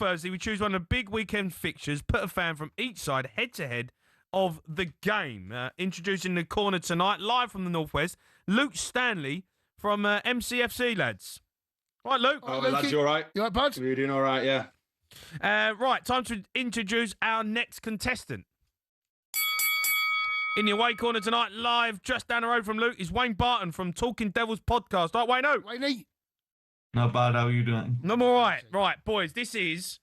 Thursday, we choose one of the big weekend fixtures, put a fan from each side head-to-head of the game. Introducing the corner tonight, live from the Northwest, Luke Stanley from MCFC, lads. Right, Luke. Oh, lads, you all right? You all right, bud? We're doing all right, yeah. Right, time to introduce our next contestant. In the away corner tonight, live just down the road from Luke, is Wayne Barton from Talking Devils podcast. Right, Wayne? Wayne? Not bad. How are you doing? I'm all right. Right, boys, this is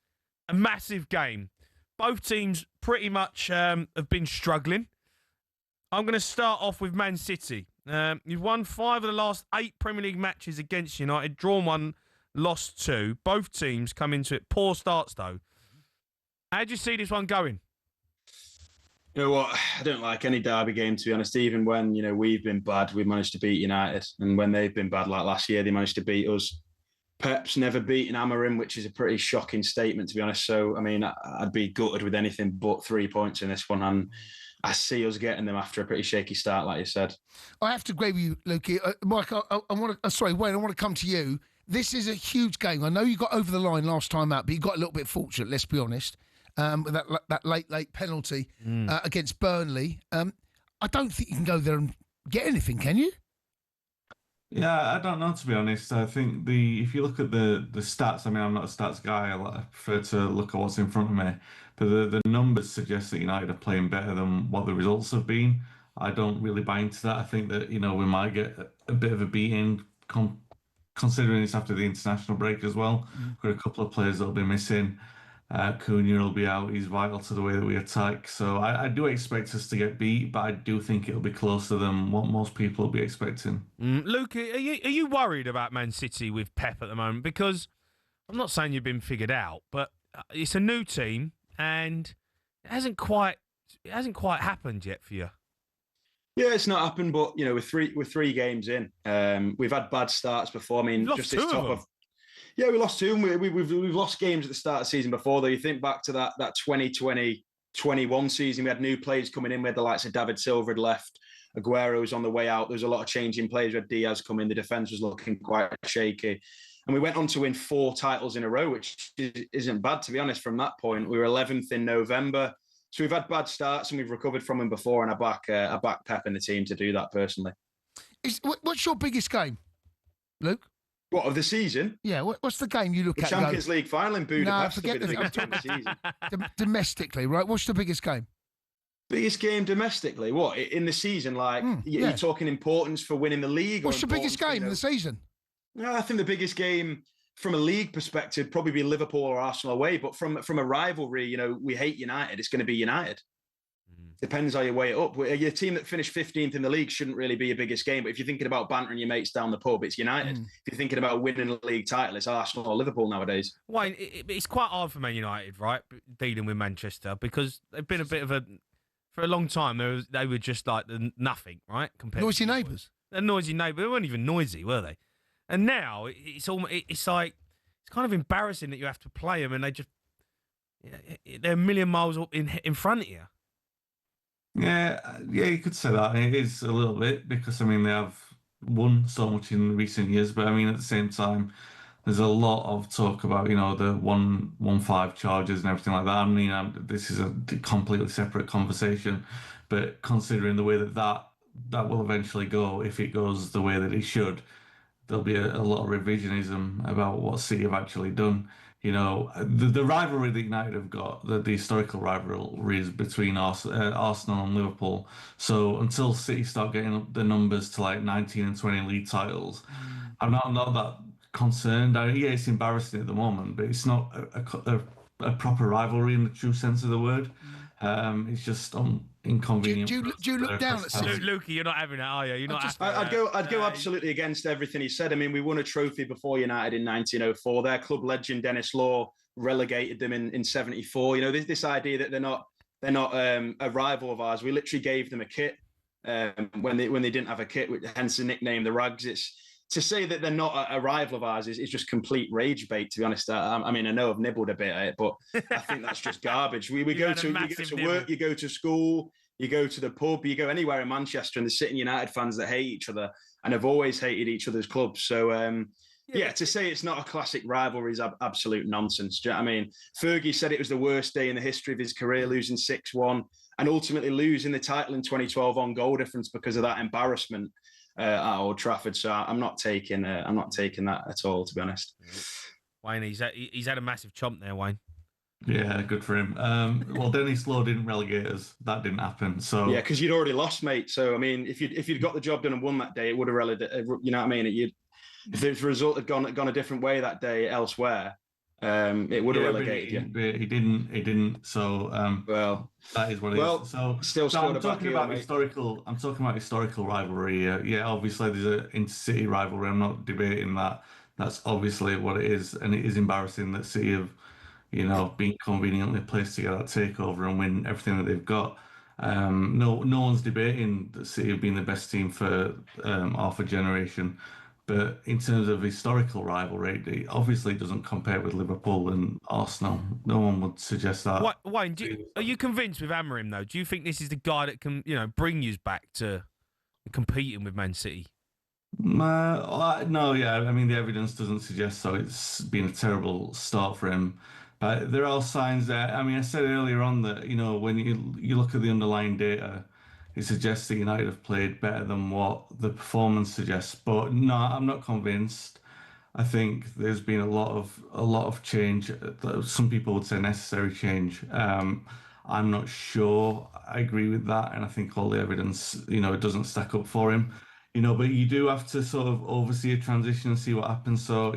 a massive game. Both teams pretty much have been struggling. I'm going to start off with Man City. You've won 5 of the last 8 Premier League matches against United, drawn 1, lost 2. Both teams come into it poor starts, though. How do you see this one going? You know what? I don't like any derby game, to be honest. Even when, we've been bad, we've managed to beat United. And when they've been bad, like last year, they managed to beat us. Pep's never beaten Amorim, which is a pretty shocking statement, to be honest. So, I mean, I'd be gutted with anything but 3 points in this one. And I see us getting them after a pretty shaky start, like you said. I have to agree with you, Lukey. Mike, Wayne, I want to come to you. This is a huge game. I know you got over the line last time out, but you got a little bit fortunate, let's be honest, with that late penalty against Burnley. I don't think you can go there and get anything, can you? Yeah, I don't know, to be honest. I think if you look at the stats, I mean, I'm not a stats guy. I prefer to look at what's in front of me. But the numbers suggest that United are playing better than what the results have been. I don't really buy into that. I think that, we might get a bit of a beating, considering it's after the international break as well. Got a couple of players that'll be missing. Cunha will be out. He's vital to the way that we attack. So I do expect us to get beat, but I do think it'll be closer than what most people will be expecting. Luke, are you worried about Man City with Pep at the moment? Because I'm not saying you've been figured out, but it's a new team and it hasn't quite happened yet for you. Yeah, it's not happened, but we're three games in. We've had bad starts before. I mean, just this top of. Yeah, we lost 2. We've lost games at the start of the season before, though. You think back to that 2020-21 season, we had new players coming in. We had the likes of David Silva had left. Aguero was on the way out. There was a lot of changing players. We had Diaz come in. The defence was looking quite shaky. And we went on to win 4 titles in a row, which isn't bad, to be honest, from that point. We were 11th in November. So we've had bad starts and we've recovered from them before, and I back Pep and the team to do that personally. What's your biggest game, Luke? What, of the season? Yeah, what's the game you look at? The Champions League final in Budapest. No, forget the biggest game of the season. Domestically, right? What's the biggest game? Biggest game domestically? What, in the season? Like, you're talking importance for winning the league? What's the biggest game in the season? No, I think the biggest game from a league perspective probably be Liverpool or Arsenal away. But from a rivalry, we hate United. It's going to be United. Depends how you weigh it up. Your team that finished 15th in the league shouldn't really be your biggest game. But if you're thinking about bantering your mates down the pub, it's United. If you're thinking about winning a league title, it's Arsenal or Liverpool nowadays. Wayne, it's quite hard for Man United, right, dealing with Manchester, because they've been a bit of for a long time, they were just like the nothing, right? Compared noisy neighbours. They're noisy neighbours. They weren't even noisy, were they? And now it's kind of embarrassing that you have to play them, and they're a million miles up in front of you. Yeah, you could say that. It is a little bit because, I mean, they have won so much in recent years, but I mean, at the same time, there's a lot of talk about, the 1-5 charges and everything like that. I mean, this is a completely separate conversation, but considering the way that will eventually go, if it goes the way that it should, there'll be a lot of revisionism about what City have actually done. The rivalry that United have got, the historical rivalries between Arsenal and Liverpool. So until City start getting up the numbers to like 19 and 20 league titles, I'm not that concerned. Yeah, it's embarrassing at the moment, but it's not a proper rivalry in the true sense of the word. It's just inconvenient. Do you look down at City? Lukey, you're not having that, are you? You're not. I'd go absolutely against everything he said. I mean, we won a trophy before United in 1904. Their club legend Dennis Law relegated them in 74. This idea that they're not a rival of ours. We literally gave them a kit when they didn't have a kit, hence the nickname the Rags. It's to say that they're not a rival of ours is just complete rage bait, to be honest. I mean, I know I've nibbled a bit at it, but I think that's just garbage. We go to work, you go to school, you go to the pub, you go anywhere in Manchester, and there's sitting United fans that hate each other and have always hated each other's clubs. So Yeah, to say it's not a classic rivalry is absolute nonsense. Do you know what I mean? Fergie said it was the worst day in the history of his career, losing 6-1 and ultimately losing the title in 2012 on goal difference because of that embarrassment at Old Trafford. So I'm not taking that at all, to be honest. Wayne, he's had a massive chomp there, Wayne. Yeah, good for him. Well, Dennis Lowe didn't relegate us. That didn't happen. So yeah, because you'd already lost, mate. So I mean, if you'd got the job done and won that day, it would have relegated. You know what I mean? If the result had gone a different way that day elsewhere, it would have relegated you. He didn't. So well, that is what it is. So still so scored I'm talking about historical. I'm talking about historical rivalry. Yeah, obviously there's an intercity rivalry. I'm not debating that. That's obviously what it is, and it is embarrassing that City have, been conveniently placed to get that takeover and win everything that they've got. No one's debating that City have been the best team for half a generation. But in terms of historical rivalry, it obviously doesn't compare with Liverpool and Arsenal. No one would suggest that. Wayne, are you convinced with Amorim, though? Do you think this is the guy that can, bring you back to competing with Man City? No, yeah. I mean, the evidence doesn't suggest so. It's been a terrible start for him. But there are signs there. I mean, I said earlier on that, when you look at the underlying data, it suggests that United have played better than what the performance suggests. But no, I'm not convinced. I think there's been a lot of change. Some people would say necessary change. I'm not sure I agree with that, and I think all the evidence, it doesn't stack up for him. But you do have to sort of oversee a transition and see what happens. So,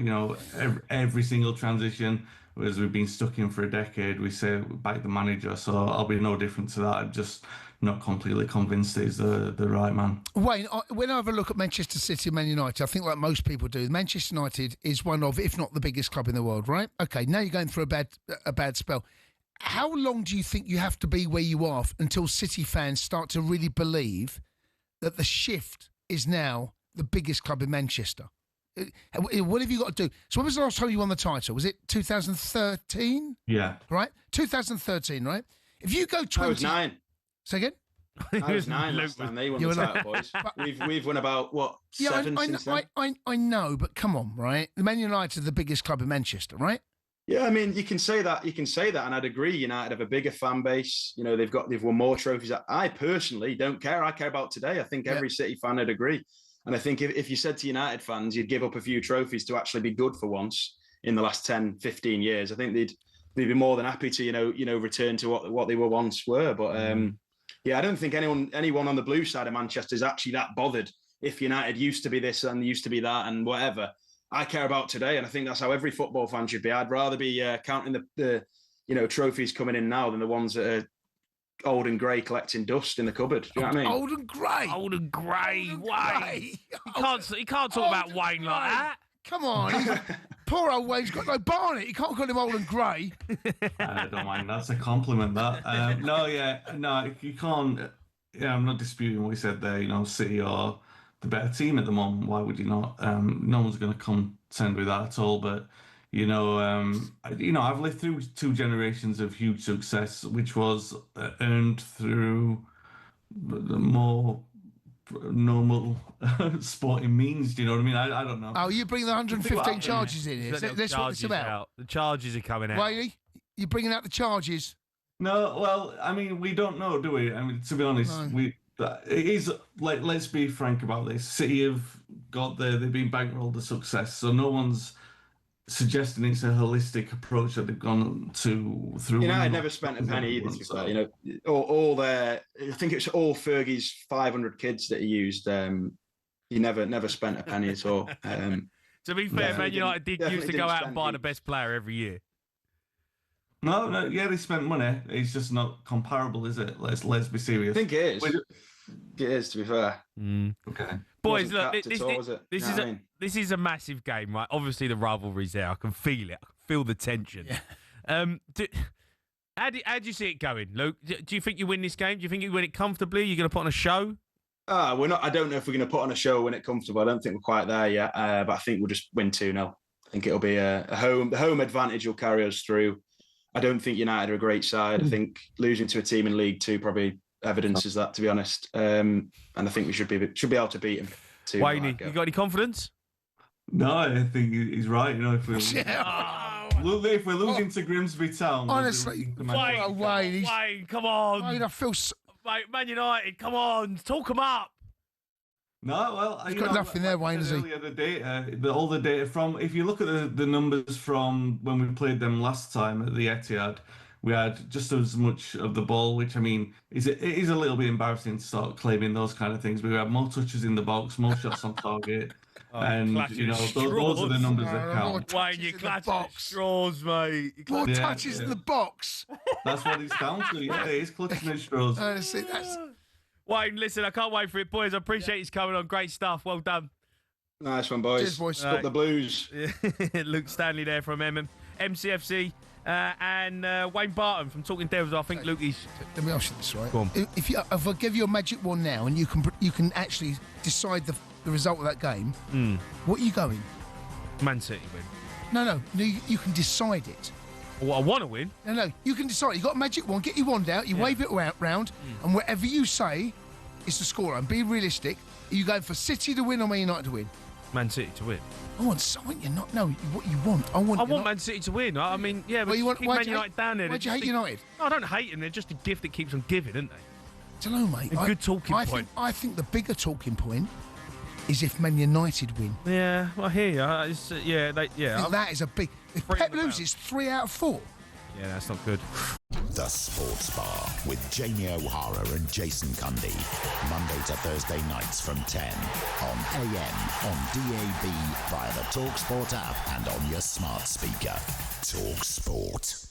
every single transition, as we've been stuck in for a decade, we say back the manager. So I'll be no different to that. I'm just not completely convinced that he's the right man. Wayne, when I have a look at Manchester City and Man United, I think like most people do, Manchester United is one of, if not the biggest club in the world, right? Okay, now you're going through a bad spell. How long do you think you have to be where you are until City fans start to really believe that the shift is now the biggest club in Manchester? What have you got to do? So when was the last time you won the title? Was it 2013? Yeah. Right? 2013, right? If you go 20... I was 9. Say again? I was 9 last time they won the title, boys. We've won about, 7 since then? I know, but come on, right? The Man United are the biggest club in Manchester, right? Yeah, I mean, you can say that, and I'd agree. United have a bigger fan base. They've won more trophies. I personally don't care. I care about today. I think every City fan would agree. And I think if you said to United fans, you'd give up a few trophies to actually be good for once in the last 10, 15 years, I think they'd be more than happy to, return to what they once were. But I don't think anyone on the blue side of Manchester is actually that bothered if United used to be this and used to be that and whatever. I care about today, and I think that's how every football fan should be. I'd rather be counting the trophies coming in now than the ones that are old and grey collecting dust in the cupboard. Do you know what I mean? Old and grey. Old and grey. Wayne. You can't talk about Wayne like that. Come on. Poor old Wayne's got no Barnet. You can't call him old and grey. I don't mind. That's a compliment, that. No, you can't. Yeah, I'm not disputing what you said there. City are the better team at the moment. Why would you not? No one's going to contend with that at all. But I've lived through 2 generations of huge success, which was earned through the more normal sporting means. Do you know what I mean? I don't know. Oh, you bring the 115 charges in here. That's what it's about. The charges are coming out. Wayne, you're bringing out the charges. No, well, I mean, we don't know, do we? I mean, to be honest, it is. Let's be frank about this. City have they've been bankrolled the success, so no one's suggesting it's a holistic approach that they've gone to through. I never spent a penny either. To be fair, all their. I think it's all Fergie's 500 kids that he used. He never spent a penny at all. To be fair, Man United used to go out and buy the best player every year. No, yeah, they spent money. It's just not comparable, is it? Let's be serious. I think it is. It is, to be fair. Okay. Boys, look, this is a massive game, right? Obviously, the rivalry's there. I can feel it. I can feel the tension. Yeah. How do you see it going, Luke? Do you think you win this game? Do you think you win it comfortably? You're going to put on a show? We're not. I don't know if we're going to put on a show, win it comfortable. I don't think we're quite there yet. But I think we'll just win 2-0. I think it'll be a home. The home advantage will carry us through. I don't think United are a great side. I think losing to a team in League Two probably evidences that, to be honest. And I think we should be able to beat them. Wayne, you got any confidence? No, I think he's right. You know, if we're if we're losing to Grimsby Town, Honestly, Wayne, come on. Wayne, I feel. Mate, Man United, come on, talk them up. No, well, He's got nothing there, Wayne, has he? Earlier, the data, all the data from, if you look at the numbers from when we played them last time at the Etihad, we had just as much of the ball, which, I mean, it is a little bit embarrassing to start claiming those kind of things. But we had more touches in the box, more shots on target. And, you know, those are the numbers that count. Wayne, you're clutching at straws, mate. More touches in the box. That's what it's down to. Yeah, it is clutching at straws. Honestly, that's... Wayne, listen, I can't wait for it, boys. I appreciate you coming on. Great stuff. Well done. Nice one, boys. Cheers, boys. Stop the Blues. Luke Stanley there from MCFC and Wayne Barton from Talking Devils. I think Luke is... Let me ask you this, right? Go on. If I give you a magic wand now and you can actually decide the result of that game, what are you going? Man City win. No, you can decide it. Well, I want to win. No, you can decide. You got a magic wand. Get your wand out. You wave it round, and whatever you say is the score. And be realistic. Are you going for City to win or Man United to win? Man City to win. I want you not. No, what you want? I want Man City to win. I mean, yeah, but you want keep Man United down there. Why do you hate United? No, I don't hate them. They're just a gift that keeps on giving, aren't they? Don't know, mate. A good talking point. I think the bigger talking point is if Man United win. Yeah, well, I hear you. I think that is a big. If Pep loses 3 out of 4. Yeah, that's not good. The Sports Bar with Jamie O'Hara and Jason Cundy. Monday to Thursday nights from 10 on AM, on DAB, via the talkSPORT app and on your smart speaker. talkSPORT.